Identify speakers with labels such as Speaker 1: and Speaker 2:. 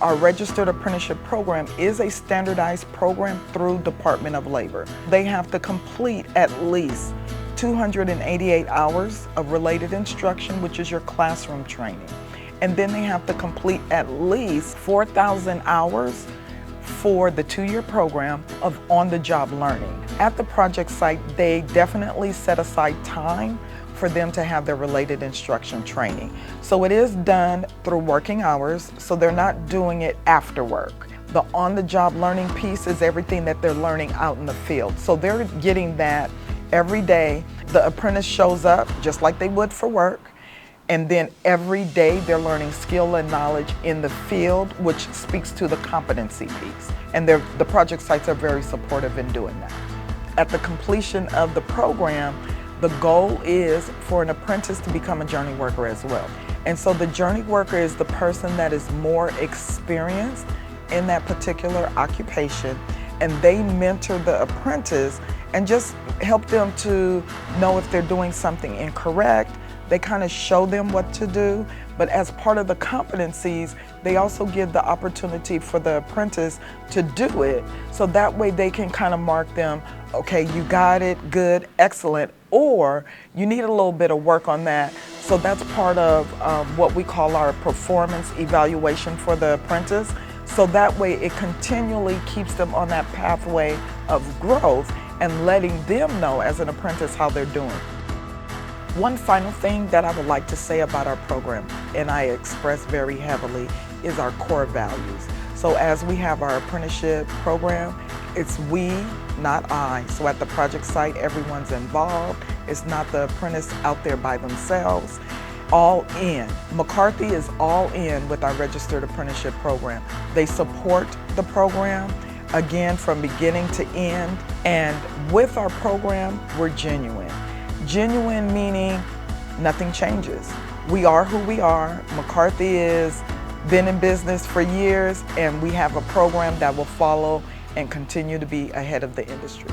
Speaker 1: Our registered apprenticeship program is a standardized program through Department of Labor. They have to complete at least 288 hours of related instruction, which is your classroom training. And then they have to complete at least 4,000 hours for the 2-year program of on-the-job learning. At the project site, they definitely set aside time for them to have their related instruction training. So it is done through working hours, so they're not doing it after work. The on-the-job learning piece is everything that they're learning out in the field. So they're getting that every day. The apprentice shows up just like they would for work, and then every day they're learning skill and knowledge in the field, which speaks to the competency piece. And the project sites are very supportive in doing that. At the completion of the program, the goal is for an apprentice to become a journey worker as well. And so the journey worker is the person that is more experienced in that particular occupation, and they mentor the apprentice and just help them to know if they're doing something incorrect. They kind of show them what to do, but as part of the competencies, they also give the opportunity for the apprentice to do it, so that way they can kind of mark them, okay, you got it, good, excellent, or you need a little bit of work on that. So that's part of what we call our performance evaluation for the apprentice. So that way it continually keeps them on that pathway of growth and letting them know as an apprentice how they're doing. One final thing that I would like to say about our program, and I express very heavily, is our core values. So as we have our apprenticeship program, it's we, not I. So at the project site, everyone's involved. It's not the apprentice out there by themselves. All in. McCarthy is all in with our registered apprenticeship program. They support the program, again, from beginning to end. And with our program, we're genuine. Genuine meaning nothing changes. We are who we are. McCarthy has been in business for years, and we have a program that will follow and continue to be ahead of the industry.